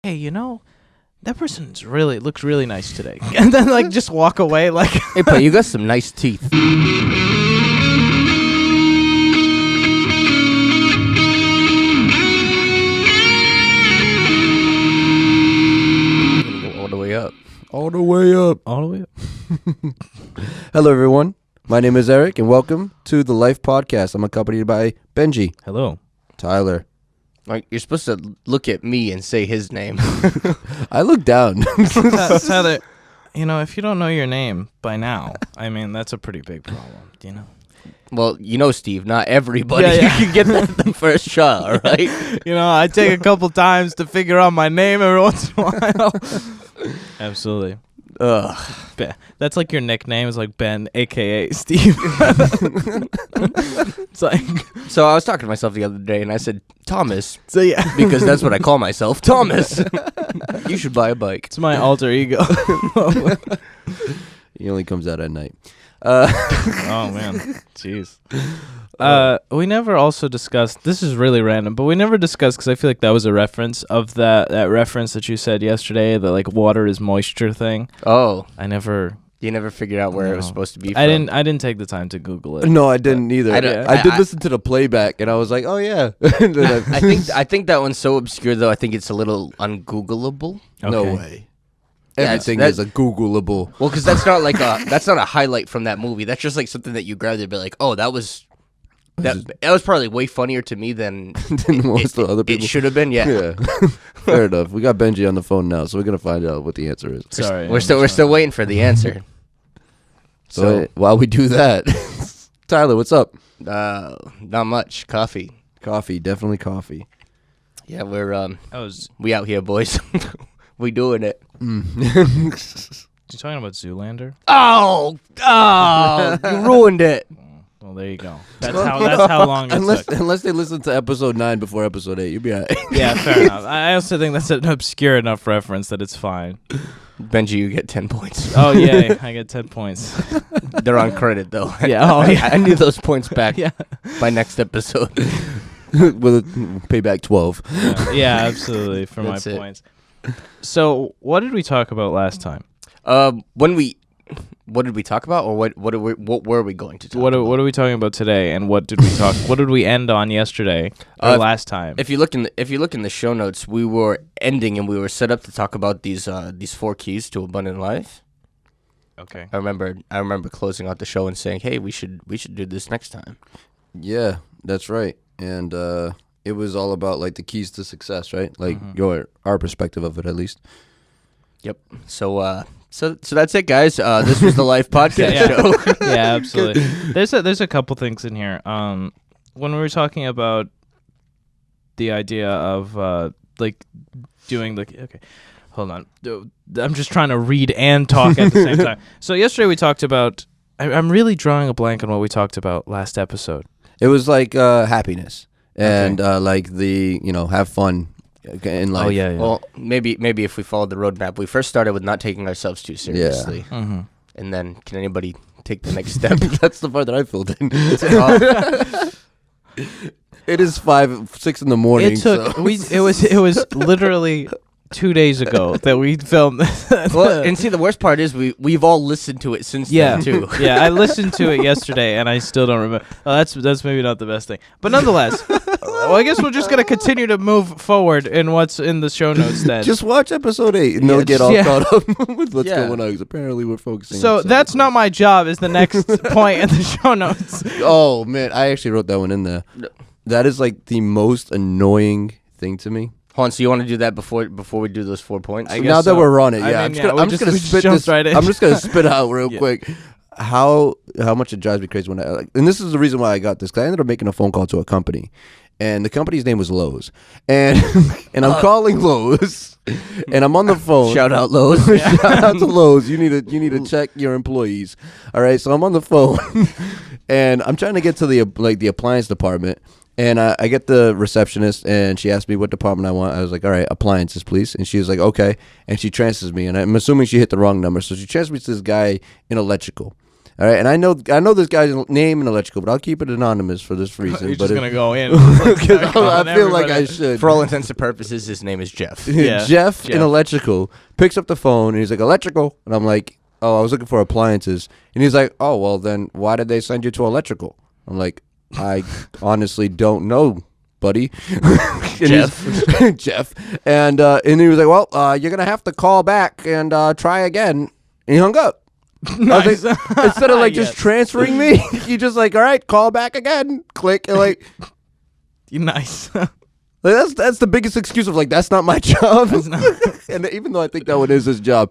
hey, that person's looks really nice today. And then, like, just walk away, like... Hey, but you got some nice teeth. All the way up. All the way up. All the way up. Hello, everyone. My name is Eric, and welcome to the Life Podcast. I'm accompanied by Benji. Hello. Tyler. Like, you're supposed to look at me and say his name. I look down. Tyler, if you don't know your name by now, I mean, that's a pretty big problem, Well, Steve, not everybody Yeah. can get that the first shot, all right? I take a couple times to figure out my name every once in a while. Absolutely. Ugh. That's like your nickname is like Ben, a.k.a. Steve. It's like... So I was talking to myself the other day, and I said, Thomas. So, yeah. Because that's what I call myself. Thomas. You should buy a bike. It's my alter ego. He only comes out at night. Oh, man. Jeez. We never also discussed, this is really random, but we never discussed, because I feel like that was a reference of that reference that you said yesterday, the like water is moisture thing. Oh. You never figured out where it was supposed to be from. I didn't take the time to Google it. No, I didn't either. I did listen to the playback, and I was like, oh, yeah. I think that one's so obscure, though, I think it's a little ungoogleable. Okay. No way. Yeah, Everything is a Googleable. Well, because that's not that's not a highlight from that movie. That's just like something that you grab and be like, oh, that was probably way funnier to me than most of the other people. It should have been, yeah. Fair enough. We got Benji on the phone now, so we're gonna find out what the answer is. Sorry. We're still waiting for the answer. So while we do that, Tyler, what's up? Not much. Coffee. Coffee, definitely coffee. Yeah, we out here, boys. We doing it. You talking about Zoolander? Oh, you ruined it. Well, there you go. That's how long it took. Unless they listen to episode 9 before episode 8, you'll be all right. Yeah, fair enough. I also think that's an obscure enough reference that it's fine. Benji, you get 10 points. Oh, yay. I get 10 points. They're on credit, though. Yeah. Oh, yeah. I need those points back Yeah. by next episode. With a payback 12. Yeah, absolutely, for That's my it. points. So, what did we talk about last time? What did we talk about, or what were we going to talk What about? are we talking about today, and what did we talk? What did we end on yesterday or last time? If you look in the show notes, we were ending and we were set up to talk about these 4 keys to abundant life. Okay. I remember closing out the show and saying, "Hey, we should do this next time." Yeah, that's right. And it was all about like the keys to success, right? Like our perspective of it, at least. Yep. So that's it, guys. This was the Life Podcast show. Yeah, absolutely. There's a couple things in here. When we were talking about the idea of like doing the okay, hold on. I'm just trying to read and talk at the same time. So yesterday we talked about. I'm really drawing a blank on what we talked about last episode. It was like happiness and like the have fun in life. Oh yeah. Well, maybe if we followed the roadmap, we first started with not taking ourselves too seriously, and then can anybody take the next step? That's the part that I filled in. It is 5-6 in the morning. It took. So. It was literally 2 days ago that we filmed this. Well, and see, the worst part is we've all listened to it since then too. Yeah, I listened to it yesterday and I still don't remember. Oh, that's maybe not the best thing, but nonetheless, well, I guess we're just gonna continue to move forward in what's in the show notes. Then Just watch episode 8 and they'll get all caught up with what's going on. 'Cause apparently we're focusing. So that's not my job. Is the next point in the show notes? Oh man, I actually wrote that one in there. That is like the most annoying thing to me. Hold on, so you want to do that before we do those 4 points? I guess Now that so. we're on it, I yeah. mean, I'm just gonna spit this. right in. I'm just gonna spit out real Yeah. quick how much it drives me crazy when and this is the reason why I got this, because I ended up making a phone call to a company, and the company's name was Lowe's, and I'm calling Lowe's, and I'm on the phone. Shout out Lowe's. Shout out to Lowe's. You need to check your employees. All right, so I'm on the phone, and I'm trying to get to the appliance department. And I get the receptionist, and she asked me what department I want. I was like, all right, appliances, please. And she was like, okay. And she transfers me, and I'm assuming she hit the wrong number. So she transfers me to this guy in electrical. All right, and I know this guy's name in electrical, but I'll keep it anonymous for this reason. You're but just gonna go in. because I feel like I should. For all intents and purposes, his name is Jeff. Yeah, Jeff in electrical picks up the phone and he's like, electrical, and I'm like, oh, I was looking for appliances, and he's like, oh, well then why did they send you to electrical? I'm like, I honestly don't know, buddy. Jeff. And he was like, well, you're gonna have to call back and try again. And he hung up. Nice. Like, instead of like just transferring me, you just like, all right, call back again. Click, and like, Nice. like that's the biggest excuse of like, that's not my job. And even though I think that one is his job.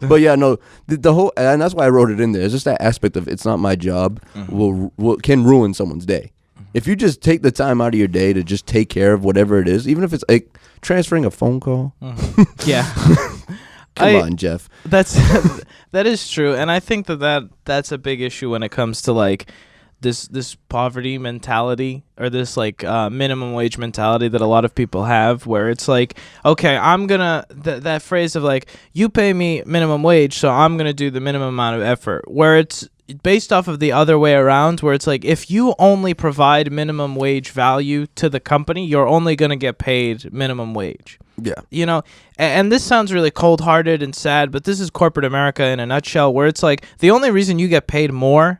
But yeah, no, the whole, and that's why I wrote it in there. It's just that aspect of it's not my job can ruin someone's day. If you just take the time out of your day to just take care of whatever it is, even if it's like transferring a phone call. Yeah. Come on, Jeff. That is true, and I think that's a big issue when it comes to like this poverty mentality or this like minimum wage mentality that a lot of people have, where it's like, okay, I'm gonna that phrase of like, you pay me minimum wage, so I'm gonna do the minimum amount of effort, where it's based off of the other way around, where it's like, if you only provide minimum wage value to the company, you're only gonna get paid minimum wage. Yeah. You know, and this sounds really cold-hearted and sad, but this is corporate America in a nutshell, where it's like the only reason you get paid more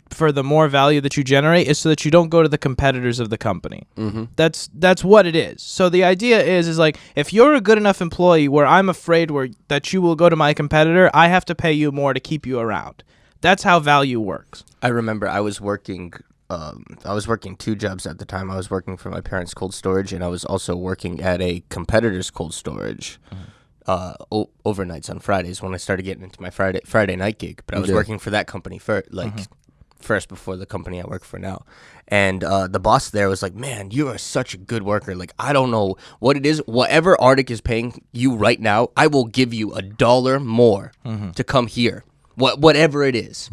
for the more value that you generate is so that you don't go to the competitors of the company. Mm-hmm. That's what it is. So the idea is like, if you're a good enough employee where I'm afraid that you will go to my competitor, I have to pay you more to keep you around. That's how value works. I remember I was working 2 jobs at the time. I was working for my parents' cold storage, and I was also working at a competitor's cold storage overnights on Fridays when I started getting into my Friday night gig. But I was working for that company first before the company I work for now. And the boss there was like, man, you are such a good worker. Like, I don't know what it is. Whatever Arctic is paying you right now, I will give you $1 more to come here. Whatever it is.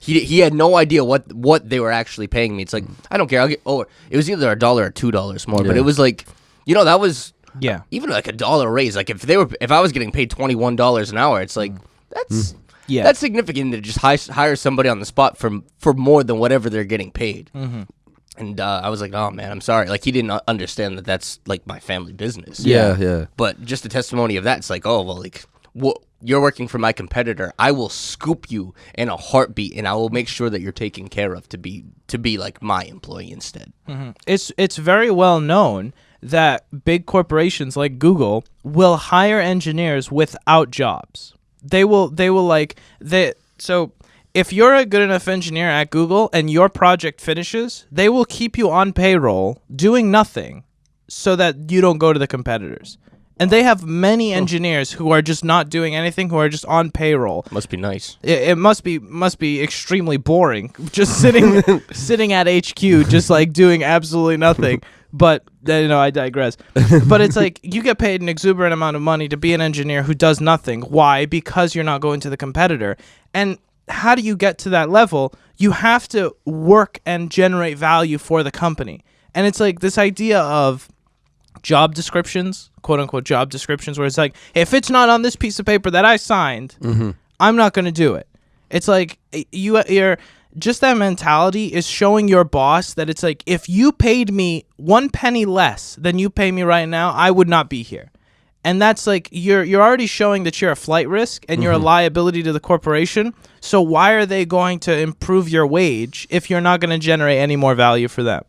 He had no idea what they were actually paying me. It's like, I don't care. It was either $1 or $2 more, but it was like, that was even like $1 raise. Like if I was getting paid $21 an hour, it's like that's significant to just hire somebody on the spot for more than whatever they're getting paid. Mm-hmm. And I was like, oh man, I'm sorry. Like he didn't understand that that's like my family business. Yeah. But just a testimony of that, it's like, oh well, like what. You're working for my competitor. I will scoop you in a heartbeat, and I will make sure that you're taken care of to be like my employee instead. Mm-hmm. It's very well known that big corporations like Google will hire engineers without jobs. So if you're a good enough engineer at Google and your project finishes, they will keep you on payroll doing nothing so that you don't go to the competitors. And they have many engineers who are just not doing anything, who are just on payroll. Must be nice. It must be extremely boring, just sitting at HQ, just like doing absolutely nothing. But I digress. But it's like you get paid an exuberant amount of money to be an engineer who does nothing. Why? Because you're not going to the competitor. And how do you get to that level? You have to work and generate value for the company. And it's like this idea of job descriptions, quote unquote job descriptions, where it's like, if it's not on this piece of paper that I signed, I'm not going to do it. It's like you're just, that mentality is showing your boss that it's like, if you paid me 1 penny less than you pay me right now, I would not be here. And that's like, you're already showing that you're a flight risk and you're a liability to the corporation. So why are they going to improve your wage if you're not going to generate any more value for them?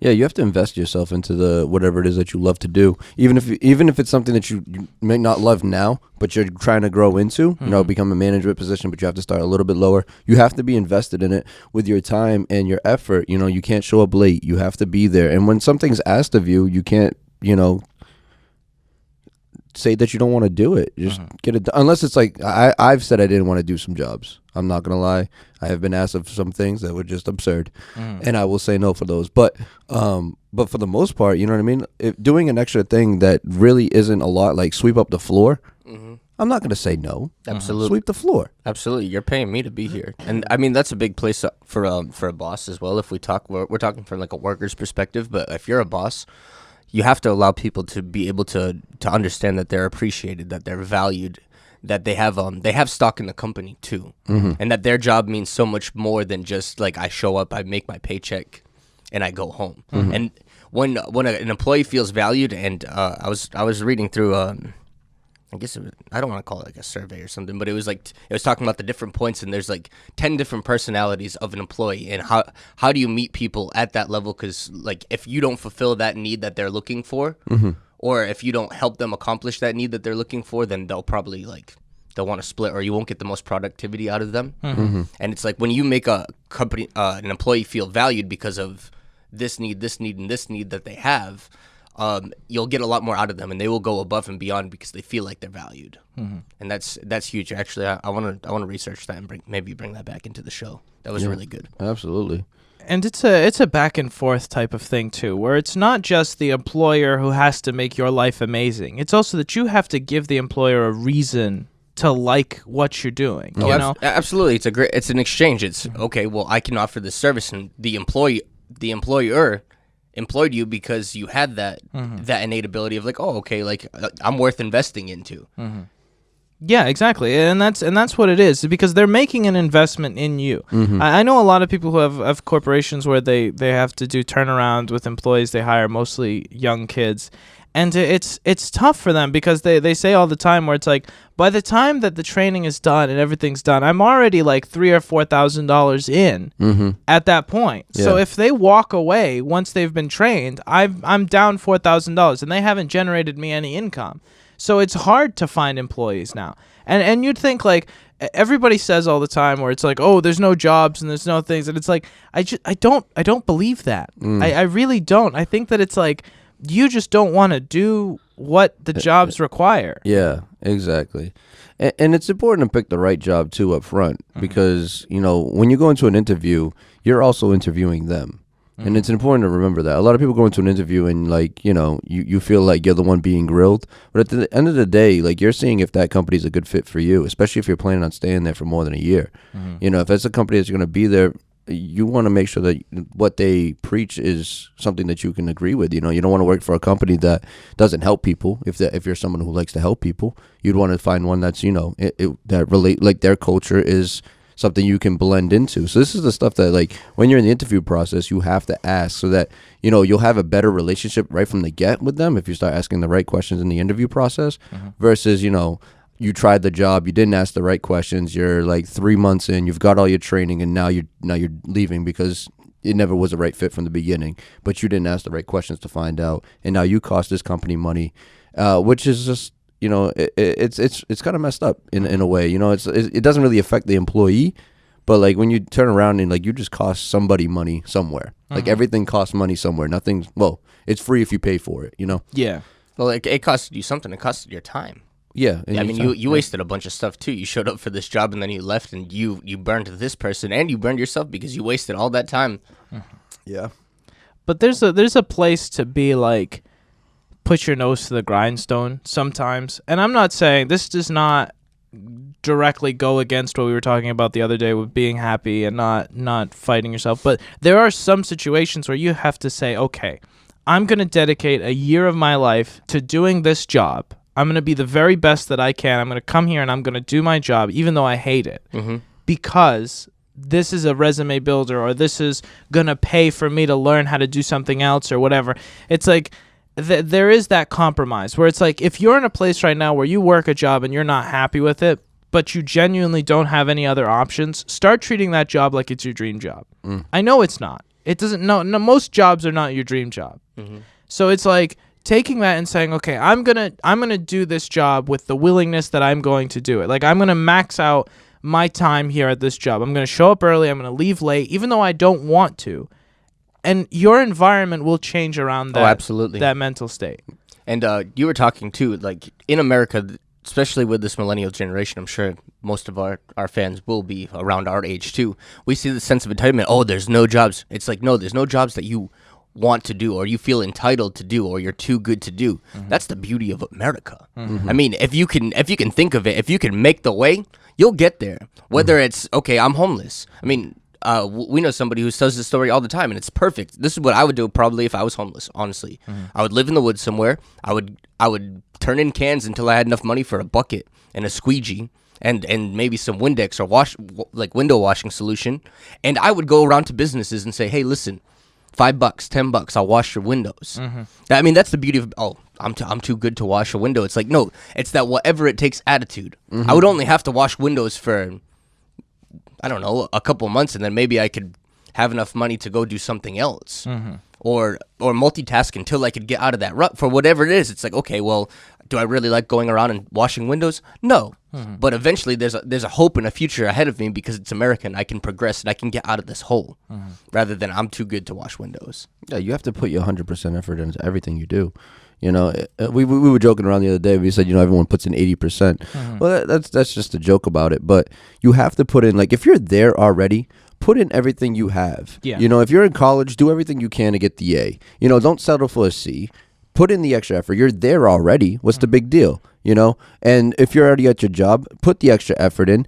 Yeah, you have to invest yourself into the whatever it is that you love to do. Even if it's something that you may not love now, but you're trying to grow into, become a management position, but you have to start a little bit lower. You have to be invested in it with your time and your effort. You can't show up late. You have to be there. And when something's asked of you, you can't, say that you don't want to do it. Just get it done. Unless it's like I've said I didn't want to do some jobs. I'm not gonna lie. I have been asked of some things that were just absurd, and I will say no for those. But for the most part, you know what I mean. If doing an extra thing that really isn't a lot, like sweep up the floor, I'm not gonna say no. Absolutely, sweep the floor. Absolutely, you're paying me to be here, and I mean that's a big place for a boss as well. If we're talking from like a worker's perspective, but if you're a boss, you have to allow people to be able to understand that they're appreciated, that they're valued, that they have stock in the company too, and that their job means so much more than just like I show up, I make my paycheck, and I go home. And when an employee feels valued, and I was reading through I guess I don't want to call it like a survey or something, but it was talking about the different points, and there's like 10 different personalities of an employee, and how do you meet people at that level? Because like if you don't fulfill that need that they're looking for, or if you don't help them accomplish that need that they're looking for, then they'll probably they'll want to split, or you won't get the most productivity out of them. And it's like when you make a company an employee feel valued because of this need, and this need that they have. You'll get a lot more out of them, and they will go above and beyond because they feel like they're valued, and that's huge. Actually, I want to research that and bring that back into the show. That was really good. Absolutely. And it's a back and forth type of thing too, where it's not just the employer who has to make your life amazing. It's also that you have to give the employer a reason to like what you're doing. You know? Absolutely. It's an exchange. It's okay. Well, I can offer this service, and the employer employed you because you had that innate ability of like, oh, okay, like I'm worth investing into. Yeah, exactly, and that's what it is, because they're making an investment in you. I know a lot of people who have corporations where they have to do turnaround with employees. They hire mostly young kids, and it's tough for them because they say all the time where it's like, by the time that the training is done and everything's done, I'm already like $3,000 or $4,000 in at that point. Yeah. So if they walk away once they've been trained, I'm down $4,000, and they haven't generated me any income. So it's hard to find employees now. And you'd think like everybody says all the time where it's like, oh, there's no jobs and there's no things, and it's like I don't believe that. I really don't. I think that it's like you just don't want to do what the jobs require. Yeah, exactly. And it's important to pick the right job too up front, because when you go into an interview, you're also interviewing them. And it's important to remember that. A lot of people go into an interview and you feel like you're the one being grilled. But at the end of the day, like, you're seeing if that company's a good fit for you, especially if you're planning on staying there for more than a year. If that's a company that's going to be there, you want to make sure that what they preach is something that you can agree with. You don't want to work for a company that doesn't help people. If you're someone who likes to help people, you'd want to find one that's, that relate, like their culture is something you can blend into. So this is the stuff that, like, when you're in the interview process, you have to ask so that, you'll have a better relationship right from the get with them if you start asking the right questions in the interview process versus, you tried the job, you didn't ask the right questions, you're like 3 months in, you've got all your training, and now you're leaving because it never was a right fit from the beginning, but you didn't ask the right questions to find out, and now you cost this company money, which is just, it's kind of messed up in a way. It doesn't really affect the employee, but like when you turn around and like you just cost somebody money somewhere. Like everything costs money somewhere. It's free if you pay for it. Yeah. Well, it costed you something. It costed your time. Yeah. I mean, you wasted a bunch of stuff too. You showed up for this job and then you left, and you burned this person and you burned yourself because you wasted all that time. Yeah. But there's a place to be like, put your nose to the grindstone sometimes. And I'm not saying this does not directly go against what we were talking about the other day with being happy and not fighting yourself. But there are some situations where you have to say, okay, I'm going to dedicate a year of my life to doing this job. I'm going to be the very best that I can. I'm going to come here and I'm going to do my job, even though I hate it, because this is a resume builder, or this is going to pay for me to learn how to do something else or whatever. It's like, there is that compromise where it's like, if you're in a place right now where you work a job and you're not happy with it, but you genuinely don't have any other options, start treating that job like it's your dream job. I know it's not. It doesn't. No, most jobs are not your dream job. So it's like taking that and saying, okay, I'm gonna do this job with the willingness that I'm going to do it. Like, I'm gonna max out my time here at this job. I'm gonna show up early. I'm gonna leave late, even though I don't want to. And your environment will change around that. Oh, absolutely. That mental state. And you were talking too, like in America, especially with this millennial generation, I'm sure most of our fans will be around our age too. We see the sense of entitlement. Oh, there's no jobs. It's like, no, there's no jobs that you want to do or you feel entitled to do or you're too good to do. That's the beauty of America. I mean, if you can think of it, if you can make the way, you'll get there. Whether it's, okay, I'm homeless. I mean, we know somebody who tells this story all the time, and it's perfect. This is what I would do probably if I was homeless. Honestly, I would live in the woods somewhere. I would turn in cans until I had enough money for a bucket and a squeegee. And maybe some Windex or window washing solution, and I would go around to businesses and say, "Hey, listen, $5, $10, I'll wash your windows." I mean, that's the beauty of I'm too good to wash a window. It's like, no, it's that whatever it takes attitude. I would only have to wash windows for, I don't know, a couple months, and then maybe I could have enough money to go do something else, or multitask until I could get out of that rut for whatever it is. It's like, okay, well, do I really like going around and washing windows? No. But eventually there's a hope and a future ahead of me because it's America and I can progress and I can get out of this hole rather than I'm too good to wash windows. Yeah, you have to put your 100% effort into everything you do. You know, we were joking around the other day. We said, you know, everyone puts in 80%. Well, that's just a joke about it. But you have to put in, like, if you're there already, put in everything you have. Yeah. You know, if you're in college, do everything you can to get the A. You know, don't settle for a C. Put in the extra effort. You're there already. What's the big deal? You know, and if you're already at your job, put the extra effort in.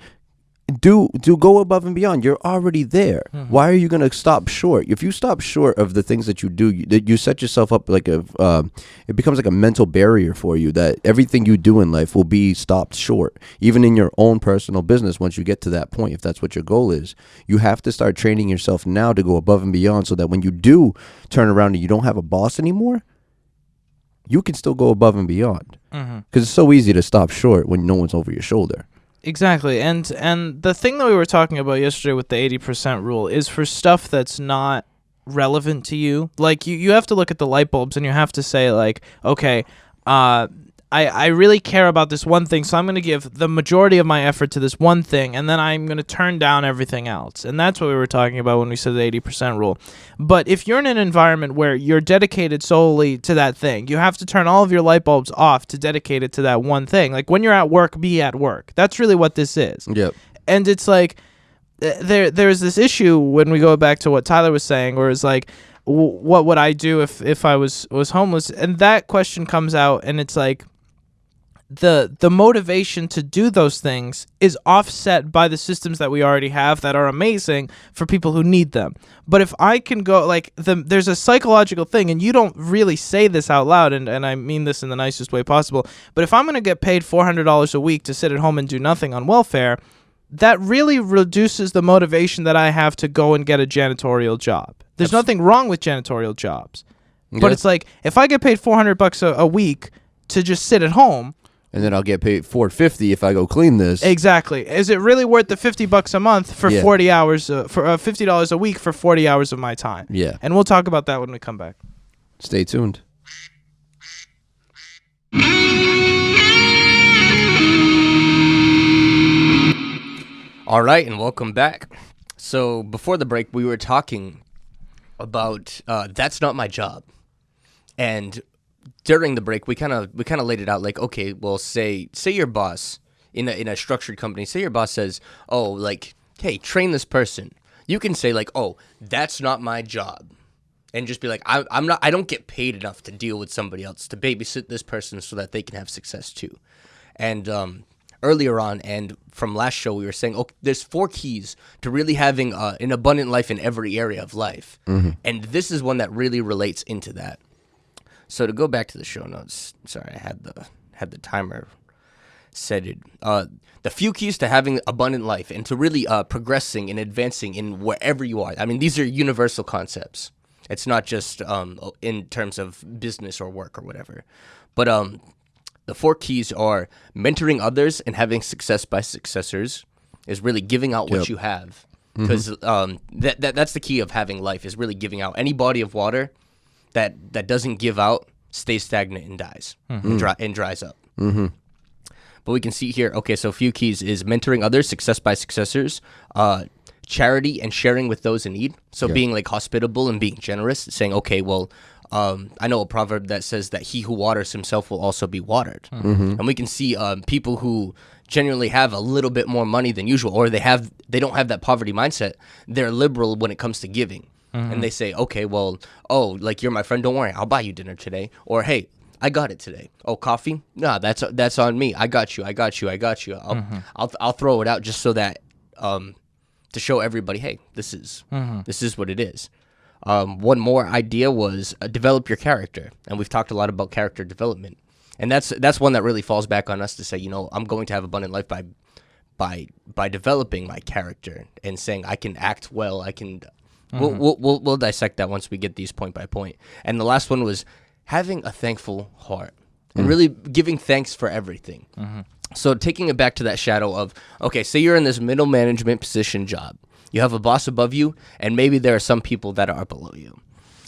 Do go above and beyond. You're already there. Why are you going to stop short? If you stop short of the things that you do, you set yourself up like it becomes like a mental barrier for you that everything you do in life will be stopped short. Even in your own personal business, once you get to that point, if that's what your goal is, you have to start training yourself now to go above and beyond so that when you do turn around and you don't have a boss anymore, you can still go above and beyond. Because it's so easy to stop short when no one's over your shoulder. Exactly. And the thing that we were talking about yesterday with the 80% rule is for stuff that's not relevant to you. Like, you have to look at the light bulbs and you have to say, like, okay, I really care about this one thing, so I'm going to give the majority of my effort to this one thing, and then I'm going to turn down everything else. And that's what we were talking about when we said the 80% rule. But if you're in an environment where you're dedicated solely to that thing, you have to turn all of your light bulbs off to dedicate it to that one thing. Like, when you're at work, be at work. That's really what this is. Yep. And it's like, there's this issue when we go back to what Tyler was saying, where it's like, what would I do if I was homeless? And that question comes out, and it's like, the motivation to do those things is offset by the systems that we already have that are amazing for people who need them. But if I can go, like, there's a psychological thing, and you don't really say this out loud, and I mean this in the nicest way possible, but if I'm going to get paid $400 a week to sit at home and do nothing on welfare, that really reduces the motivation that I have to go and get a janitorial job. There's nothing wrong with janitorial jobs. Okay. But it's like, if I get paid $400 a week to just sit at home, and then I'll get paid $450 if I go clean this. Exactly. Is it really worth the $50 a month for 40 hours for $50 a week for 40 hours of my time? Yeah. And we'll talk about that when we come back. Stay tuned. All right, and welcome back. So before the break, we were talking about that's not my job, and during the break, we kind of laid it out like, okay, well, say your boss in a structured company, say your boss says, oh, like, hey, train this person. You can say like, oh, that's not my job, and just be like, I don't get paid enough to deal with somebody else, to babysit this person so that they can have success too. And earlier on, and from last show, we were saying, okay, there's 4 keys to really having an abundant life in every area of life, and this is one that really relates into that. So to go back to the show notes, sorry, I had the timer set it. The few keys to having abundant life and to really progressing and advancing in wherever you are. I mean, these are universal concepts. It's not just in terms of business or work or whatever. But the 4 keys are mentoring others and having success by successors, is really giving out what you have. Because that's the key of having life, is really giving out. Any body of water that doesn't give out stays stagnant and dies and dries up. But we can see here, okay, so a few keys is mentoring others, success by successors, charity and sharing with those in need. So being like hospitable and being generous, saying, okay, well, I know a proverb that says that he who waters himself will also be watered. And we can see people who genuinely have a little bit more money than usual, or they don't have that poverty mindset. They're liberal when it comes to giving. And they say, okay, well, oh, like, you're my friend, don't worry, I'll buy you dinner today. Or, hey, I got it today. Oh, coffee? Nah, that's on me. I got you. I'll throw it out just so that to show everybody, hey, this is what it is. One more idea was develop your character, and we've talked a lot about character development, and that's one that really falls back on us to say, you know, I'm going to have abundant life by developing my character and saying I can act well. I can. We'll dissect that once we get these point by point. And the last one was having a thankful heart and really giving thanks for everything. So taking it back to that shadow of, okay, say you're in this middle management position job. You have a boss above you, and maybe there are some people that are below you.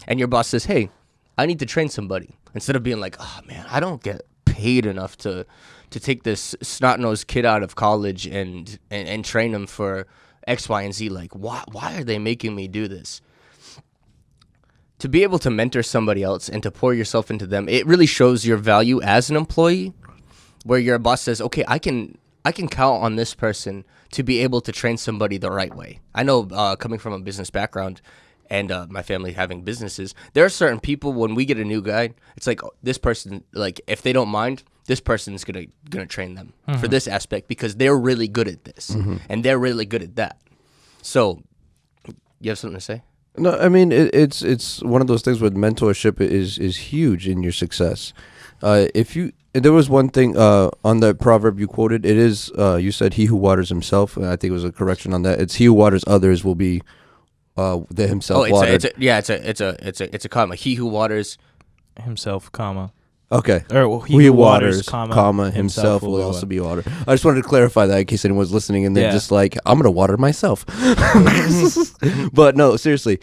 And your boss says, hey, I need to train somebody. Instead of being like, oh, man, I don't get paid enough to take this snot-nosed kid out of college and train him for X, Y, and Z. Like, why are they making me do this? To be able to mentor somebody else and to pour yourself into them, it really shows your value as an employee, where your boss says, okay, I can count on this person to be able to train somebody the right way. I know coming from a business background and my family having businesses, there are certain people when we get a new guy, it's like, oh, this person, like if they don't mind, this person's gonna train them for this aspect because they're really good at this and they're really good at that. So, you have something to say? No, I mean it's one of those things where mentorship is huge in your success. There was one thing on the proverb you quoted. It is you said, "He who waters himself." And I think it was a correction on that. It's "He who waters others will be the himself watered." It's a comma. He who waters himself, comma. Okay. Or he who waters, comma, himself will also be watered. I just wanted to clarify that in case anyone's listening and they're just like, I'm going to water myself. But no, seriously.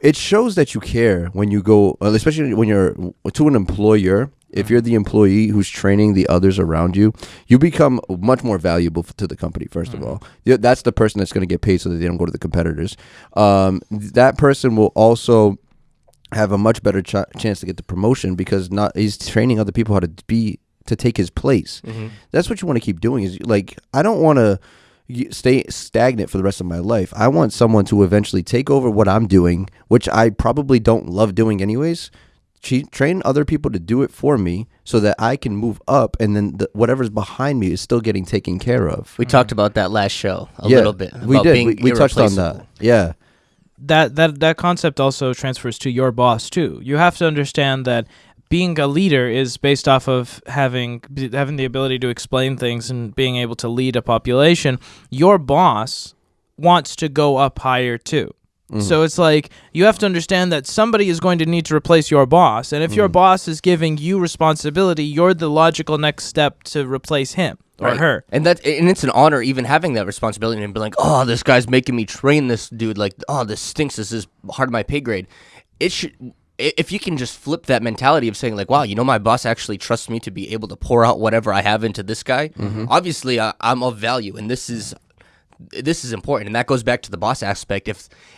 It shows that you care when you go, especially when you're to an employer. If you're the employee who's training the others around you, you become much more valuable to the company, first of all. That's the person that's going to get paid so that they don't go to the competitors. That person will also have a much better chance to get the promotion because he's training other people how to take his place. That's what you want to keep doing. Is like, I don't want to stay stagnant for the rest of my life. I want someone to eventually take over what I'm doing, which I probably don't love doing anyways. Train other people to do it for me so that I can move up, and then whatever's behind me is still getting taken care of. We talked about that last show a little bit. We did. We touched on that. Yeah. That concept also transfers to your boss too. You have to understand that being a leader is based off of having the ability to explain things and being able to lead a population. Your boss wants to go up higher too. So it's like you have to understand that somebody is going to need to replace your boss, and if your boss is giving you responsibility, you're the logical next step to replace him or her. And it's an honor even having that responsibility and be like, oh, this guy's making me train this dude. Like, oh, this stinks. This is hard of my pay grade. It should. If you can just flip that mentality of saying like, wow, you know, my boss actually trusts me to be able to pour out whatever I have into this guy. Obviously, I'm of value, and this is important, and that goes back to the boss aspect.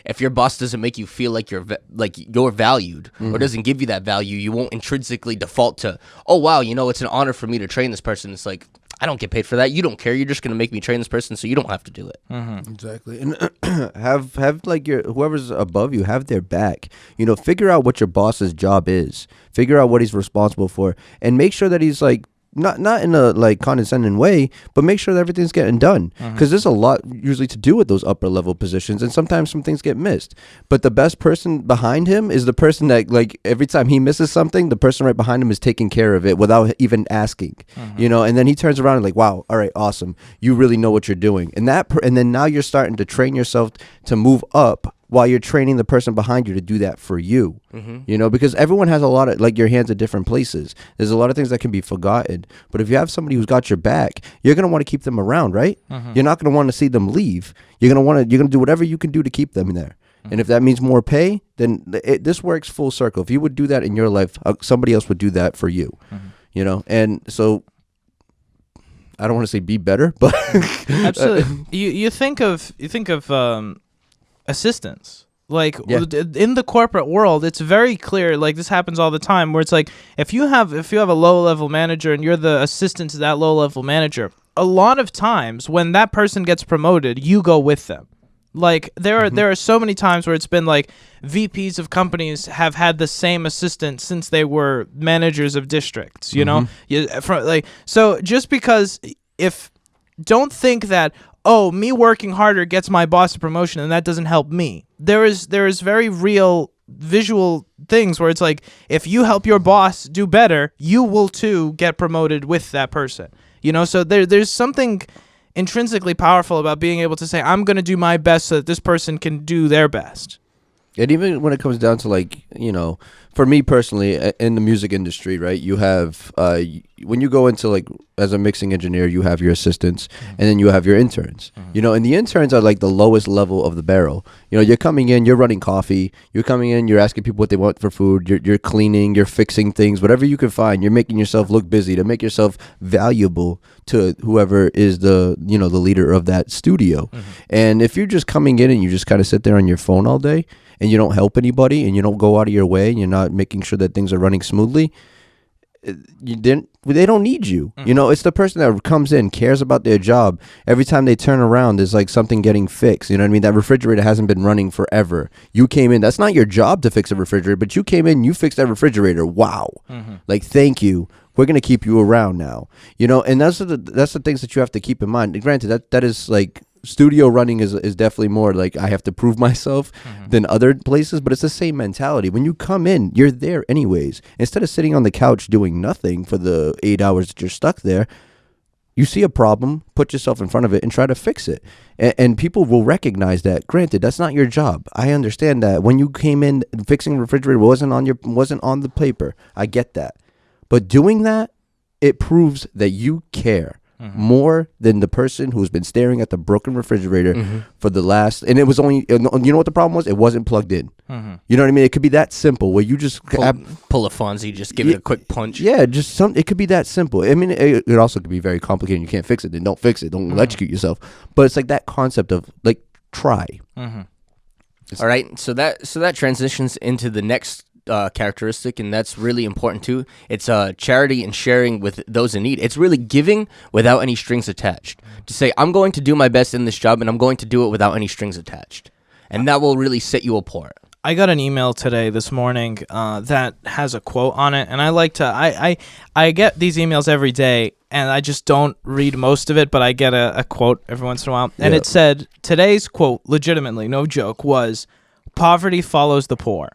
If your boss doesn't make you feel like you're valued or doesn't give you that value, you won't intrinsically default to, oh wow, you know, it's an honor for me to train this person. It's like, I don't get paid for that. You don't care. You're just going to make me train this person, so you don't have to do it. Exactly. And have like whoever's above you, have their back. You know, figure out what your boss's job is. Figure out what he's responsible for, and make sure that he's like not in a like condescending way, but make sure that everything's getting done, because there's a lot usually to do with those upper level positions, and sometimes some things get missed. But the best person behind him is the person that, like, every time he misses something, the person right behind him is taking care of it without even asking. You know, and then he turns around and like, wow, all right, awesome, you really know what you're doing. And and then now you're starting to train yourself to move up while you're training the person behind you to do that for you. You know, because everyone has a lot of, like, your hands at different places. There's a lot of things that can be forgotten. But if you have somebody who's got your back, you're going to want to keep them around, right? You're not going to want to see them leave. You're going to do whatever you can do to keep them there. And if that means more pay, then this works full circle. If you would do that in your life, somebody else would do that for you. You know, and so I don't want to say be better, but absolutely. You think of assistants. Like, in the corporate world, it's very clear, like, this happens all the time, where it's like, if you have a low-level manager and you're the assistant to that low-level manager, a lot of times when that person gets promoted, you go with them. Like, there are so many times where it's been like VPs of companies have had the same assistant since they were managers of districts, you know? So just because don't think that, oh, me working harder gets my boss a promotion and that doesn't help me. There is very real visual things where it's like, if you help your boss do better, you will too get promoted with that person. You know, so there's something intrinsically powerful about being able to say, I'm going to do my best so that this person can do their best. And even when it comes down to, like, you know, for me personally, in the music industry, right, you have, when you go into, like, as a mixing engineer, you have your assistants, and then you have your interns, you know, and the interns are like the lowest level of the barrel. You know, you're coming in, you're running coffee, you're coming in, you're asking people what they want for food, you're cleaning, you're fixing things, whatever you can find, you're making yourself look busy to make yourself valuable to whoever is the, you know, the leader of that studio. And if you're just coming in and you just kind of sit there on your phone all day, and you don't help anybody, and you don't go out of your way, and you're not making sure that things are running smoothly, they don't need you. You know, it's the person that comes in, cares about their job. Every time they turn around, there's like something getting fixed. You know what I mean? That refrigerator hasn't been running forever. You came in. That's not your job to fix a refrigerator, but you came in, you fixed that refrigerator. Wow. Like, thank you. We're going to keep you around now. You know, and that's the things that you have to keep in mind. And granted, that is like, studio running is definitely more like I have to prove myself than other places, but it's the same mentality. When you come in, you're there anyways. Instead of sitting on the couch doing nothing for the 8 hours that you're stuck there, you see a problem, put yourself in front of it and try to fix it. And people will recognize that. Granted, that's not your job. I understand that. When you came in, fixing the refrigerator wasn't on the paper. I get that. But doing that, it proves that you care. More than the person who's been staring at the broken refrigerator for the last, and it was only, you know what the problem was? It wasn't plugged in. You know what I mean? It could be that simple where you just pull a Fonzie, just give it a quick punch. Yeah, just it could be that simple. I mean, it also could be very complicated. You can't fix it, then don't fix it. Don't electrocute yourself. But it's like that concept of like, try. All right, so that transitions into the next characteristic, and that's really important too. It's charity and sharing with those in need. It's really giving without any strings attached. To say, I'm going to do my best in this job, and I'm going to do it without any strings attached, and that will really set you apart. I got an email this morning that has a quote on it, and I like to I get these emails every day, and I just don't read most of it, but I get a quote every once in a while, and it said, today's quote, legitimately, no joke, was, "Poverty follows the poor."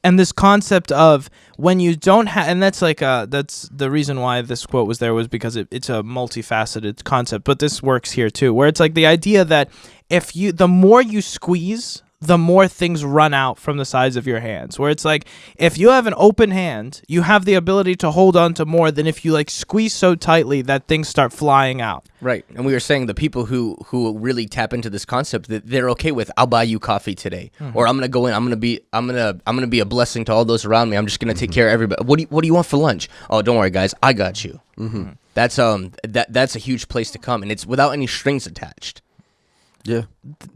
And this concept of when you don't have, and that's like that's the reason why this quote was there, was because it's a multifaceted concept. But this works here too, where it's like the idea that the more you squeeze, the more things run out from the sides of your hands. Where it's like, if you have an open hand, you have the ability to hold on to more than if you like squeeze so tightly that things start flying out. Right. And we were saying the people who really tap into this concept, that they're okay with, I'll buy you coffee today, or I'm gonna go in, I'm gonna be a blessing to all those around me. I'm just gonna take care of everybody. What do you want for lunch? Oh, don't worry, guys, I got you. That's a huge place to come, and it's without any strings attached. Yeah,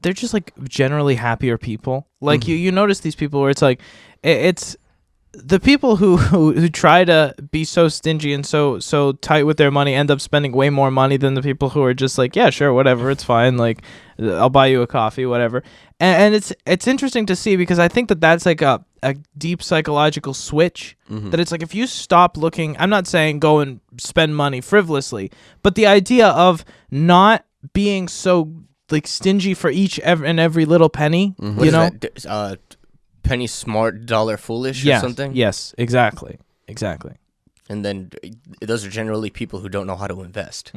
they're just like generally happier people. Like you notice these people where it's like, it's the people who try to be so stingy and so tight with their money end up spending way more money than the people who are just like, yeah, sure, whatever, it's fine, like I'll buy you a coffee, whatever. And it's interesting to see, because I think that's like a deep psychological switch, that it's like, if you stop looking, I'm not saying go and spend money frivolously, but the idea of not being so like stingy for every little penny, you know, penny smart, dollar foolish, or something. Yes, exactly. And then those are generally people who don't know how to invest,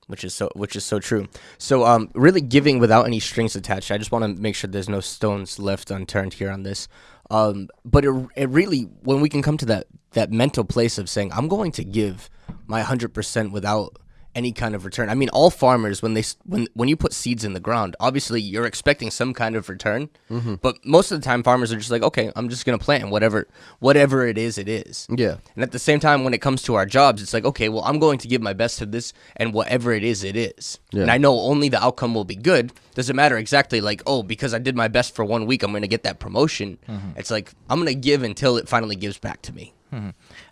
which is so true. So really giving without any strings attached. I just want to make sure there's no stones left unturned here on this. But it really, when we can come to that mental place of saying, I'm going to give my 100% without any kind of return. I mean, all farmers, when you put seeds in the ground, obviously you're expecting some kind of return. But most of the time, farmers are just like, okay, I'm just gonna plant, and whatever it is, it is. Yeah. And at the same time, when it comes to our jobs, it's like, okay, well, I'm going to give my best to this, and whatever it is, it is. Yeah. And I know only the outcome will be good. Doesn't matter exactly like, oh, because I did my best for 1 week, I'm gonna get that promotion. It's like, I'm gonna give until it finally gives back to me.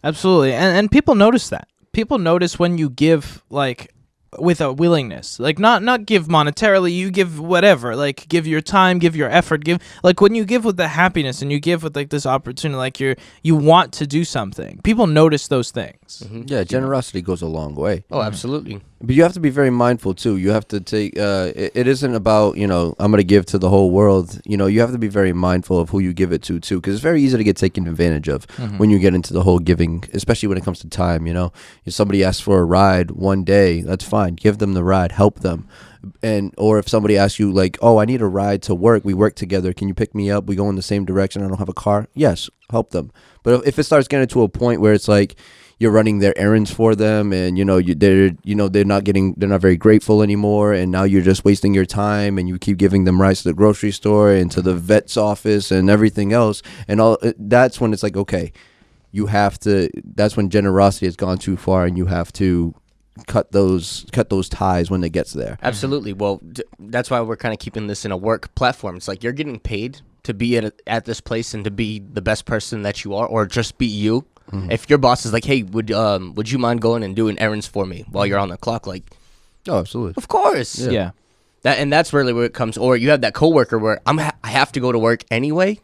Absolutely, and people notice that. People notice when you give, like, with a willingness, like not give monetarily, you give whatever, like give your time, give your effort, give, like when you give with the happiness and you give with like this opportunity, like you want to do something, people notice those things. Yeah, generosity goes a long way. Oh, absolutely. But you have to be very mindful too. You have to take. It isn't about I'm going to give to the whole world. You have to be very mindful of who you give it to too, because it's very easy to get taken advantage of when you get into the whole giving, especially when it comes to time. If somebody asks for a ride one day, that's fine. Give them the ride. Help them. Or if somebody asks you like, oh, I need a ride to work. We work together. Can you pick me up? We go in the same direction. I don't have a car. Yes, help them. But if it starts getting to a point where it's like, you're running their errands for them, and they're not very grateful anymore, and now you're just wasting your time, and you keep giving them rides to the grocery store and to the vet's office and everything else, and all. That's when it's like, okay, you have to. That's when generosity has gone too far, and you have to cut those ties when it gets there. Absolutely. Well, that's why we're kind of keeping this in a work platform. It's like you're getting paid to be at this place and to be the best person that you are, or just be you. If your boss is like, hey, would you mind going and doing errands for me while you're on the clock? Like, oh, absolutely. Of course. Yeah. That's really where it comes. Or you have that coworker where I have to go to work anyway.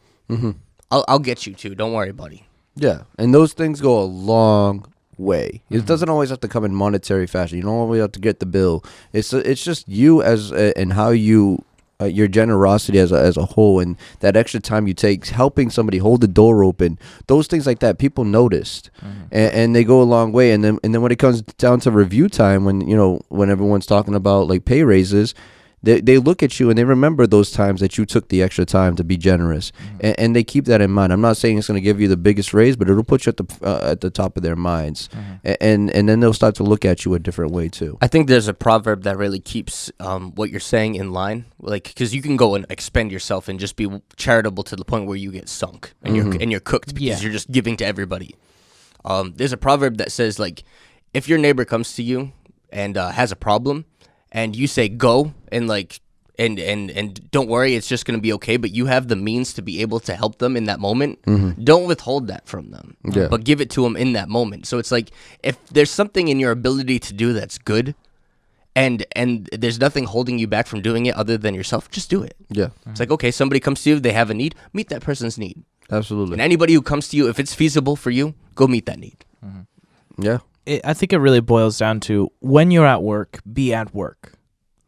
I'll get you too. Don't worry, buddy. Yeah, and those things go a long way. It doesn't always have to come in monetary fashion. You don't always have to get the bill. It's just you and how you. Your generosity as a whole, and that extra time you take helping somebody hold the door open, those things like that, people noticed, and they go a long way. And then when it comes down to review time, when everyone's talking about like pay raises, they look at you and they remember those times that you took the extra time to be generous, and they keep that in mind. I'm not saying it's going to give you the biggest raise, but it'll put you at the top of their minds, and then they'll start to look at you a different way too. I think there's a proverb that really keeps what you're saying in line, like because you can go and expend yourself and just be charitable to the point where you get sunk and you're cooked because you're just giving to everybody. There's a proverb that says like, if your neighbor comes to you and has a problem, and you say go and like and don't worry, it's just gonna be okay, but you have the means to be able to help them in that moment, don't withhold that from them, but give it to them in that moment. So it's like if there's something in your ability to do that's good, and there's nothing holding you back from doing it other than yourself, just do it. Yeah, it's like, okay, somebody comes to you, they have a need, meet that person's need. Absolutely. And anybody who comes to you, if it's feasible for you, go meet that need. Yeah. I think it really boils down to when you're at work, be at work.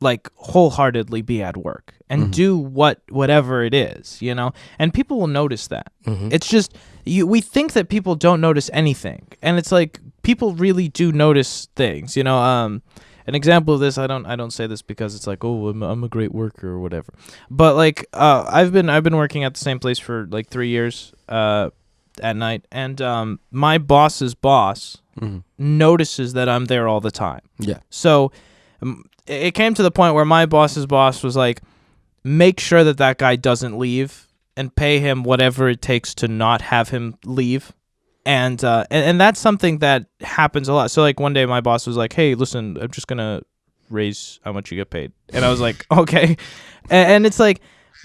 Like wholeheartedly be at work and do whatever it is, and people will notice that. It's just we think that people don't notice anything, and it's like people really do notice things. An example of this, I don't say this because it's like, oh, I'm a great worker or whatever, but like I've been working at the same place for like 3 years at night, and my boss's boss notices that I'm there all the time. Yeah. So it came to the point where my boss's boss was like, make sure that guy doesn't leave and pay him whatever it takes to not have him leave. And that's something that happens a lot. So like one day my boss was like, hey, listen, I'm just going to raise how much you get paid. And I was like, okay. And it's like,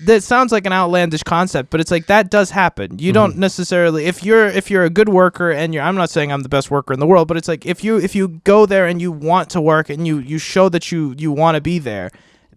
that sounds like an outlandish concept, but it's like that does happen. You don't necessarily, if you're a good worker and I'm not saying I'm the best worker in the world, but it's like if you go there and you want to work and you show that you want to be there,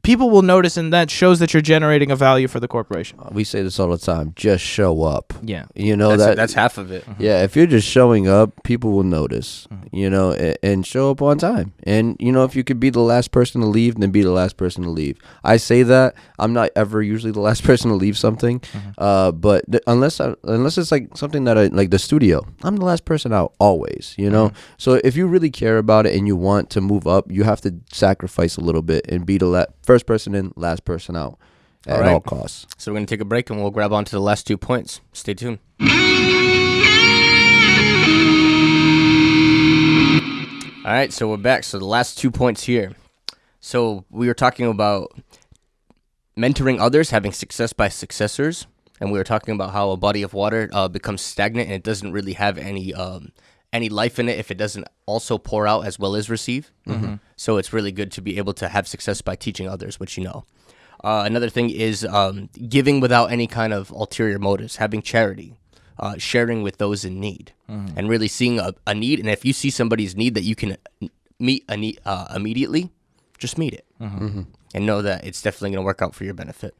people will notice, and that shows that you're generating a value for the corporation. We say this all the time. Just show up. Yeah. That's half of it. Yeah, if you're just showing up, people will notice, and show up on time. And, if you could be the last person to leave, then be the last person to leave. I say that. I'm not ever usually the last person to leave something. But unless it's like something that I, like the studio, I'm the last person out always, So if you really care about it and you want to move up, you have to sacrifice a little bit and be the first person in, last person out at all costs. So we're going to take a break and we'll grab on to the last 2 points. Stay tuned. All right, so we're back. So the last 2 points here. So we were talking about mentoring others, having success by successors, and we were talking about how a body of water becomes stagnant and it doesn't really have any life in it if it doesn't also pour out as well as receive. So it's really good to be able to have success by teaching others what you know. Another thing is giving without any kind of ulterior motives, having charity, sharing with those in need, and really seeing a need. And if you see somebody's need that you can meet immediately, just meet it and know that it's definitely going to work out for your benefit.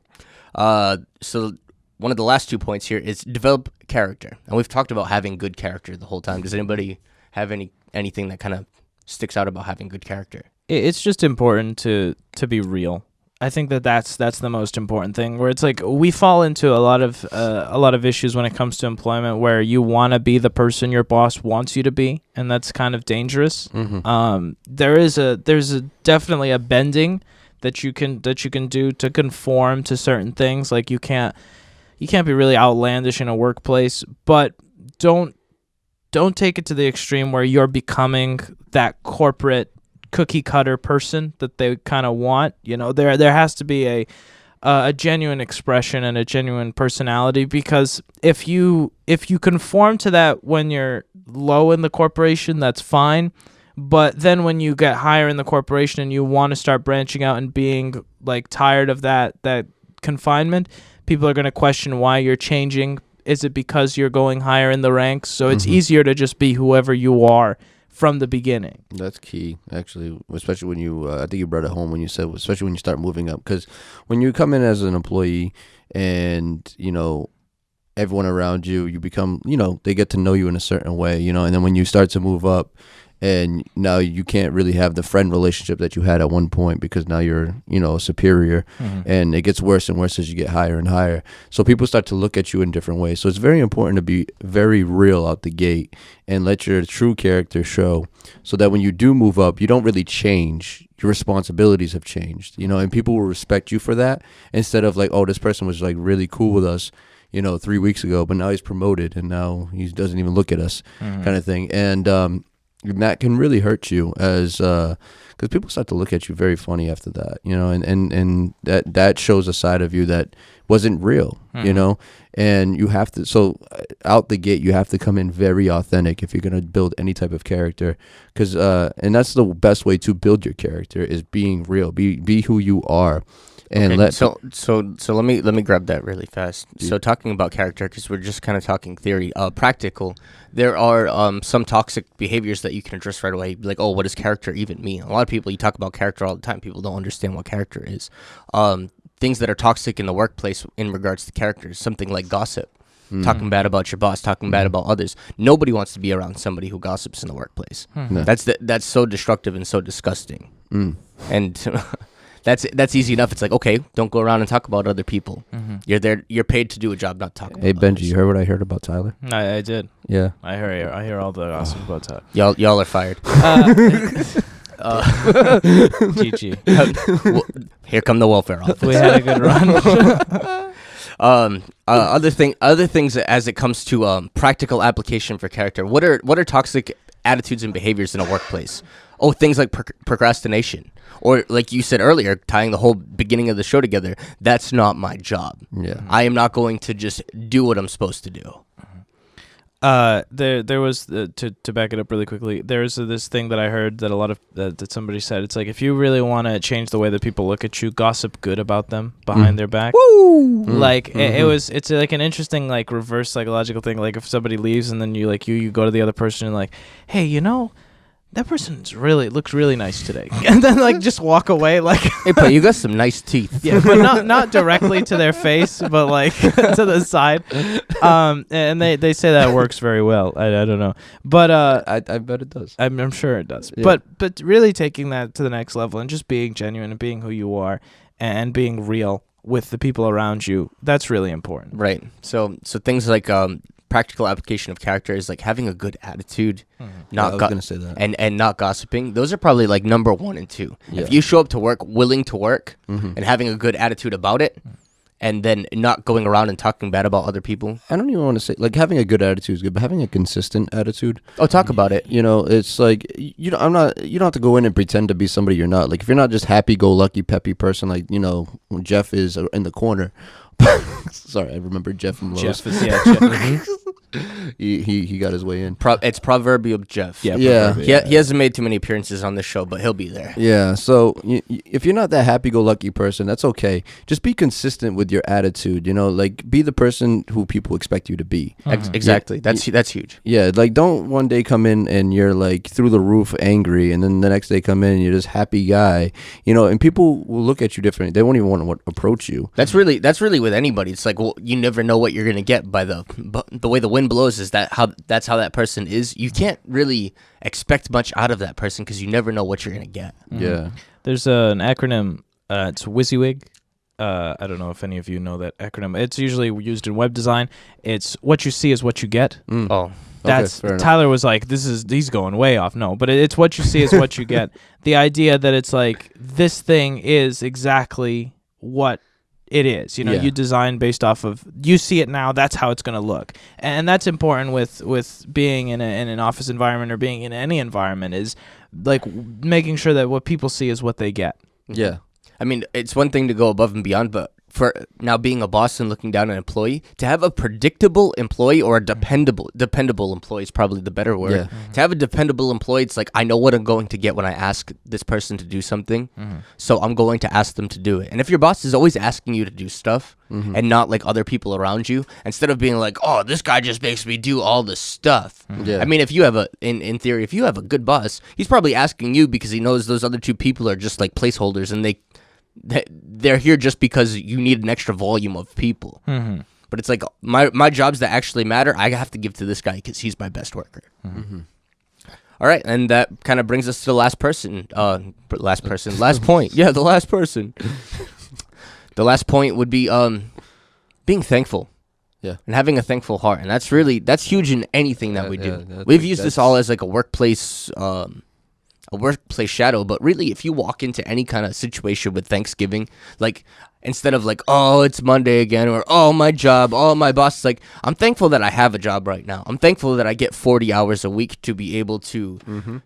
So one of the last 2 points here is develop character. And we've talked about having good character the whole time. Does anybody have anything that kind of sticks out about having good character? it's just important to be real. I think that's the most important thing. Where it's like we fall into a lot of issues when it comes to employment, where you want to be the person your boss wants you to be, and that's kind of dangerous. There's definitely a bending that you can do to conform to certain things. Like you can't be really outlandish in a workplace, but don't take it to the extreme where you're becoming that corporate cookie cutter person that they kind of want. There has to be a genuine expression and a genuine personality, because if you conform to that when you're low in the corporation, that's fine. But then when you get higher in the corporation and you want to start branching out and being like tired of that confinement, people are going to question why you're changing. Is it because you're going higher in the ranks? So it's easier to just be whoever you are from the beginning. That's key, actually, especially when you, I think you brought it home when you said, especially when you start moving up. Because when you come in as an employee and, everyone around you, you become, they get to know you in a certain way, and then when you start to move up, and now you can't really have the friend relationship that you had at one point, because now you're, a superior, and it gets worse and worse as you get higher and higher. So people start to look at you in different ways. So it's very important to be very real out the gate and let your true character show, so that when you do move up, you don't really change. Your responsibilities have changed, and people will respect you for that, instead of like, oh, this person was like really cool with us, 3 weeks ago, but now he's promoted and now he doesn't even look at us, kind of thing. And that can really hurt you, as because people start to look at you very funny after that, and that shows a side of you that wasn't real, and you have to, so out the gate, you have to come in very authentic if you're going to build any type of character, because and that's the best way to build your character, is being real, be who you are. And okay, so let me grab that really fast. Yeah. So talking about character, because we're just kind of talking theory, practical. There are some toxic behaviors that you can address right away. Like, oh, what does character even mean? A lot of people, you talk about character all the time. People don't understand what character is. Things that are toxic in the workplace in regards to characters, something like gossip. Talking bad about your boss, talking bad about others. Nobody wants to be around somebody who gossips in the workplaplace. No. That's so destructive and so disgusting. And That's easy enough. It's like, okay, don't go around and talk about other people. You're paid to do a job, not talk about Hey, Benji, others. you heard what I heard about Tyler? I did. Yeah. I hear all the gossip about Tyler. Y'all are fired. GG. Here come the welfare office. We had a good run. Other things as it comes to practical application for character. What are toxic attitudes and behaviors in a workplace? Oh, things like procrastination. Or like you said earlier, tying the whole beginning of the show together, that's not my job. Yeah. I am not going to just do what I'm supposed to do. There was, to back it up really quickly, there's this thing that I heard that a lot of, that somebody said, it's like, if you really want to change the way that people look at you, gossip good about them behind their back. Woo! Like, it's like an interesting, like, reverse psychological thing. Like, if somebody leaves and then you go to the other person and like, hey, that person's looks really nice today, and then like just walk away. Like, hey, but you got some nice teeth. Yeah, but not directly to their face, but like to the side. And they say that works very well. I don't know, but I bet it does. I'm sure it does. Yeah. But really taking that to the next level and just being genuine and being who you are and being real with the people around you, that's really important. Right. So things like practical application of character is like having a good attitude, gonna say that. and not gossiping. Those are probably like number 1 and 2. Yeah. If you show up to work willing to work and having a good attitude about it, and then not going around and talking bad about other people. I don't even want to say, like, having a good attitude is good, but having a consistent attitude. Oh, talk about it. It's like, you don't have to go in and pretend to be somebody you're not. Like, if you're not just happy-go-lucky, peppy person, like, Jeff is in the corner. Sorry, I remember Jeff from Lowe's. Jeff is, Jeff. He got his way in. It's proverbial Jeff. Yeah. He hasn't made too many appearances on this show, but he'll be there. Yeah. So if you're not that happy-go-lucky person, that's okay. Just be consistent with your attitude. Like, be the person who people expect you to be. Exactly. That's huge. Yeah. Like, don't one day come in and you're like through the roof angry, and then the next day come in and you're this happy guy. And people will look at you differently. They won't even want to approach you. That's really with anybody. It's like, well, you never know what you're gonna get by the way the wind wind blows is that's how that person is. You can't really expect much out of that person because you never know what you're gonna get. Yeah. There's an acronym. It's WYSIWYG. I don't know if any of you know that acronym. It's usually used in web design. It's what you see is what you get. Oh, That's fair enough. Tyler was like, he's going way off. No, but it's what you see is what you get. The idea that it's like this thing is exactly what it is. Yeah. You design based off of, you see it now, that's how it's going to look. And that's important with being in an office environment or being in any environment, is like making sure that what people see is what they get. Yeah. I mean, it's one thing to go above and beyond, but for now being a boss and looking down on an employee, to have a predictable employee or a dependable employee is probably the better word. Yeah. To have a dependable employee, it's like, I know what I'm going to get when I ask this person to do something, so I'm going to ask them to do it. And if your boss is always asking you to do stuff and not like other people around you, instead of being like, oh, this guy just makes me do all this stuff. Yeah. I mean, if you have in theory, if you have a good boss, he's probably asking you because he knows those other two people are just like placeholders, and they're here just because you need an extra volume of people. But it's like my jobs that actually matter, I have to give to this guy because he's my best worker. All right, and that kind of brings us to the last point. Yeah, the last person. The last point would be being thankful. Yeah. And having a thankful heart, and that's huge in anything that we do. Yeah, We've used this all as like a workplace shadow, but really, if you walk into any kind of situation with Thanksgiving, like, instead of like, oh, it's Monday again, or oh, my job, oh, my boss, like, I'm thankful that I have a job right now. I'm thankful that I get 40 hours a week to be able to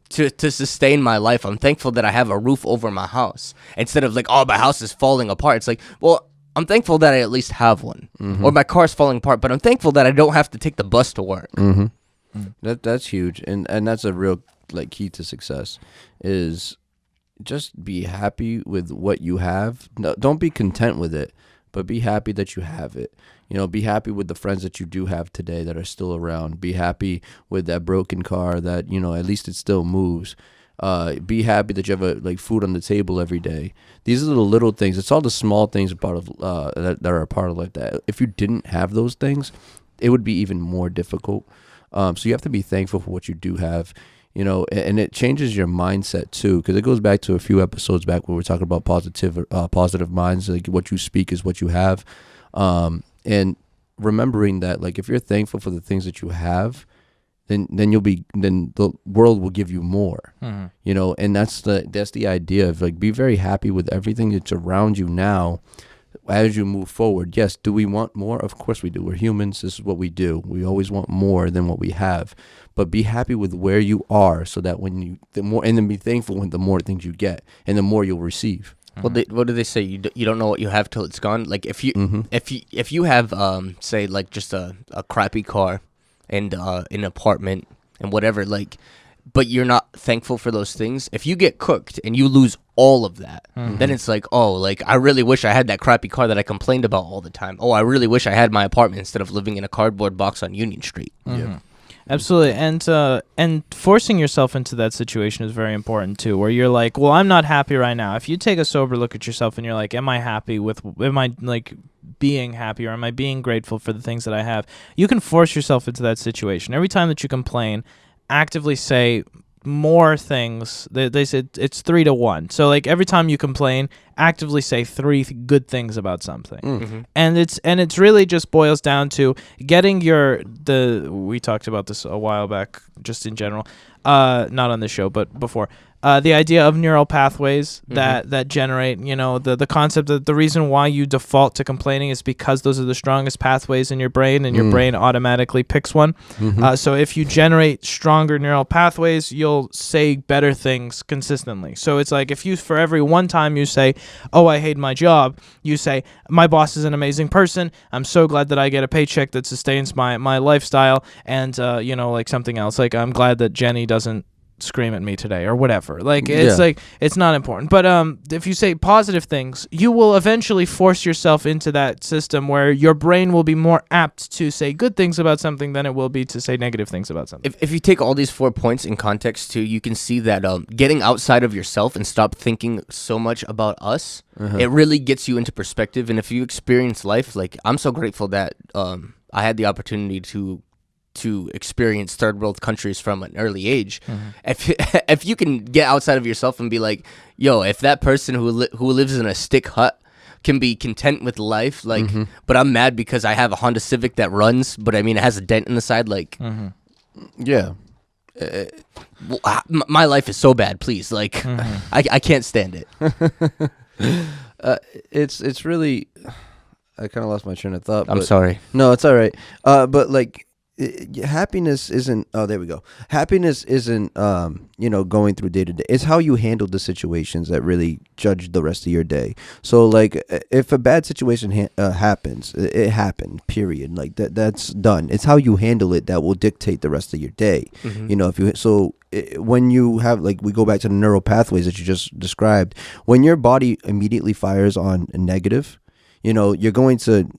to sustain my life. I'm thankful that I have a roof over my house. Instead of like, oh, my house is falling apart. It's like, well, I'm thankful that I at least have one. Or my car's falling apart, but I'm thankful that I don't have to take the bus to work. That's huge, and that's a real like key to success, is just be happy with what you have. No, don't be content with it, but be happy that you have it. Be happy with the friends that you do have today that are still around. Be happy with that broken car that at least it still moves. Be happy that you have food on the table every day. These are the little things. It's all the small things that are a part of life. That if you didn't have those things, it would be even more difficult. So you have to be thankful for what you do have. And it changes your mindset too, because it goes back to a few episodes back where we're talking about positive minds. Like, what you speak is what you have, and remembering that, like, if you're thankful for the things that you have, then the world will give you more. And that's the idea of, like, be very happy with everything that's around you now. As you move forward, yes, do we want more? Of course we do. We're humans. This is what we do. We always want more than what we have. But be happy with where you are, so that and then be thankful when the more things you get, and the more you'll receive. Well, what do they say? You don't know what you have till it's gone. Like, if you have say, like, just a crappy car and an apartment and whatever, like, but you're not thankful for those things, if you get cooked and you lose all of that, then it's like, oh, like, I really wish I had that crappy car that I complained about all the time. Oh, I really wish I had my apartment instead of living in a cardboard box on Union Street. Yeah. Absolutely, and forcing yourself into that situation is very important too, where you're like, well, I'm not happy right now. If you take a sober look at yourself and you're like, am I like being happy, or am I being grateful for the things that I have? You can force yourself into that situation. Every time that you complain, actively say more things. They said it's 3 to 1. So, like, every time you complain, actively say 3 good things about something. And it's really just boils down to getting we talked about this a while back, just in general, not on this show, but before. The idea of neural pathways that generate, the concept that the reason why you default to complaining is because those are the strongest pathways in your brain, and your brain automatically picks one. So if you generate stronger neural pathways, you'll say better things consistently. So it's like, if you, for every one time you say, oh, I hate my job, you say, my boss is an amazing person. I'm so glad that I get a paycheck that sustains my lifestyle. And, like, something else, like, I'm glad that Jenny doesn't scream at me today, or whatever. Like, it's like, it's not important. But if you say positive things, you will eventually force yourself into that system where your brain will be more apt to say good things about something than it will be to say negative things about something. If you take all these 4 points in context too, you can see that getting outside of yourself and stop thinking so much about us, it really gets you into perspective. And if you experience life, like, I'm so grateful that I had the opportunity to to experience third world countries from an early age. If you can get outside of yourself and be like, yo, if that person who lives in a stick hut can be content with life, like, but I'm mad because I have a Honda Civic that runs, but I mean it has a dent in the side, like, yeah. My life is so bad, please, like, I can't stand it. It's really, I kind of lost my train of thought. I'm sorry. No, it's all right. But like, happiness isn't. Oh, there we go. Happiness isn't. Going through day to day. It's how you handle the situations that really judge the rest of your day. So, like, if a bad situation happens, it happened. Period. Like that's done. It's how you handle it that will dictate the rest of your day. When you have, like, we go back to the neural pathways that you just described. When your body immediately fires on a negative, you're going to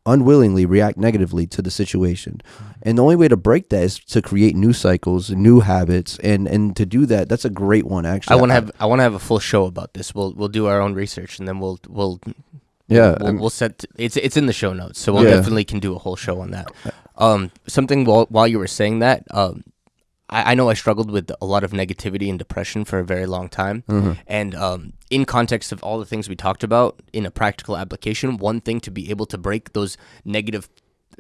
unwillingly react negatively to the situation, and the only way to break that is to create new cycles, new habits, and to do that, that's a great one. Actually, I want to have a full show about this. We'll do our own research, and then we'll set it's in the show notes, so we'll definitely can do a whole show on that. Something while you were saying that, I know I struggled with a lot of negativity and depression for a very long time. And in context of all the things we talked about in a practical application, one thing to be able to break those negative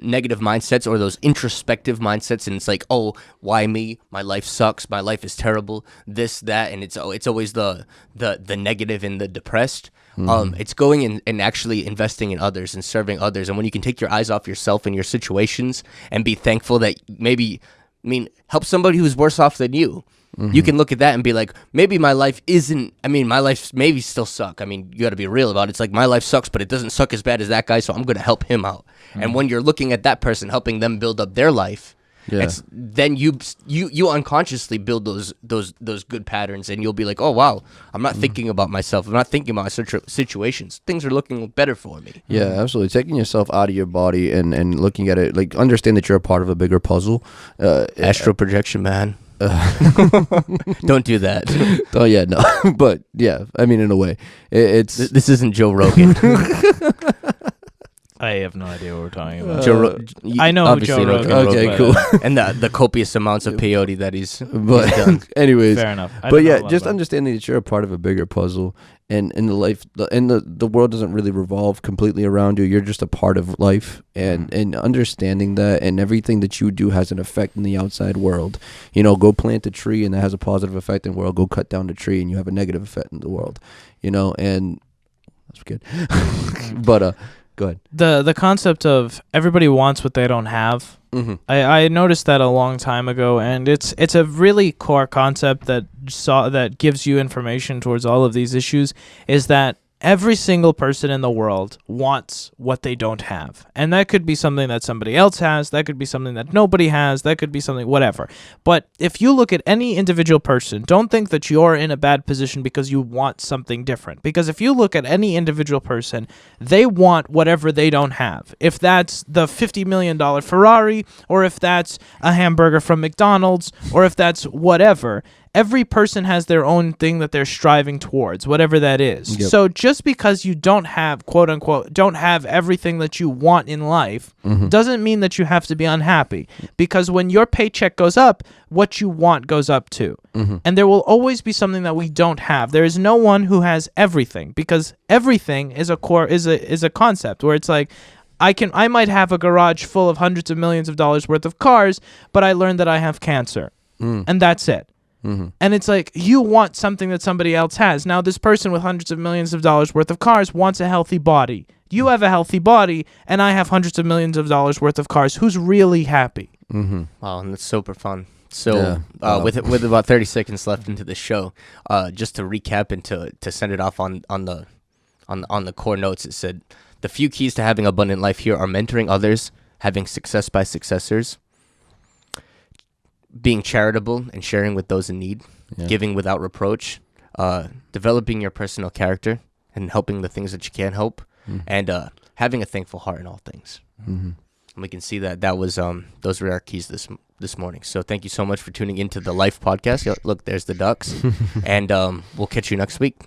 mindsets or those introspective mindsets, and it's like, oh, why me? My life sucks. My life is terrible. This, that, and it's always the negative and the depressed. It's going and actually investing in others and serving others. And when you can take your eyes off yourself and your situations and be thankful that maybe, help somebody who's worse off than you. You can look at that and be like, maybe my life isn't, my life maybe still suck. You got to be real about it. It's like, my life sucks, but it doesn't suck as bad as that guy, so I'm going to help him out. And when you're looking at that person, helping them build up their life, then you unconsciously build those good patterns, and you'll be like, oh, wow, I'm not thinking about myself. I'm not thinking about my situations. Things are looking better for me. Yeah, absolutely. Taking yourself out of your body and looking at it, like, understand that you're a part of a bigger puzzle. Astral projection, man. Don't do that. Oh, yeah, no. But, yeah, in a way. This isn't Joe Rogan. I have no idea what we're talking about. I know who Joe Rogan. Okay, cool. And the copious amounts of peyote that he's done. Anyways, fair enough. Just understanding that you're a part of a bigger puzzle, and in the life, and the world doesn't really revolve completely around you. You're just a part of life, and understanding that, and everything that you do has an effect in the outside world. Go plant a tree, and that has a positive effect in the world. Go cut down the tree, and you have a negative effect in the world. And that's good. But go ahead. The concept of everybody wants what they don't have. I noticed that a long time ago, and it's a really core concept that gives you information towards all of these issues, is that every single person in the world wants what they don't have. And that could be something that somebody else has, that could be something that nobody has, that could be something, whatever. But if you look at any individual person, don't think that you're in a bad position because you want something different. Because if you look at any individual person, they want whatever they don't have. If that's the $50 million Ferrari, or if that's a hamburger from McDonald's, or if that's whatever, every person has their own thing that they're striving towards, whatever that is. Yep. So just because you don't have, quote unquote, don't have everything that you want in life, doesn't mean that you have to be unhappy. Because when your paycheck goes up, what you want goes up too. And there will always be something that we don't have. There is no one who has everything, because everything is a concept where it's like, I might have a garage full of hundreds of millions of dollars worth of cars, but I learned that I have cancer. And that's it. And it's like, you want something that somebody else has. Now, this person with hundreds of millions of dollars worth of cars wants a healthy body. You have a healthy body, and I have hundreds of millions of dollars worth of cars. Who's really happy? Wow, and that's super fun. So, with about 30 seconds left into the show, just to recap and to send it off on the core notes, it said, the few keys to having abundant life here are mentoring others, having success by successors, being charitable and sharing with those in need, giving without reproach, developing your personal character and helping the things that you can't help, and having a thankful heart in all things. And we can see that was those were our keys this morning. So thank you so much for tuning into the Life podcast. Look, there's the ducks, and we'll catch you next week.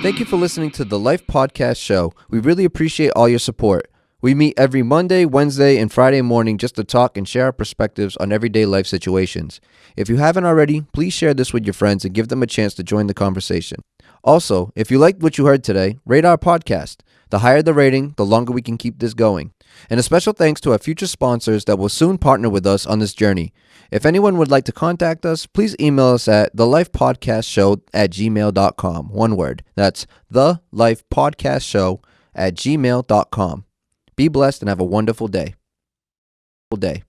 Thank you for listening to the Life Podcast Show. We really appreciate all your support. We meet every Monday, Wednesday, and Friday morning just to talk and share our perspectives on everyday life situations. If you haven't already, please share this with your friends and give them a chance to join the conversation. Also, if you liked what you heard today, rate our podcast. The higher the rating, the longer we can keep this going. And a special thanks to our future sponsors that will soon partner with us on this journey. If anyone would like to contact us, please email us at thelifepodcastshow@gmail.com. One word. That's thelifepodcastshow@gmail.com. Be blessed and have a wonderful day. Day.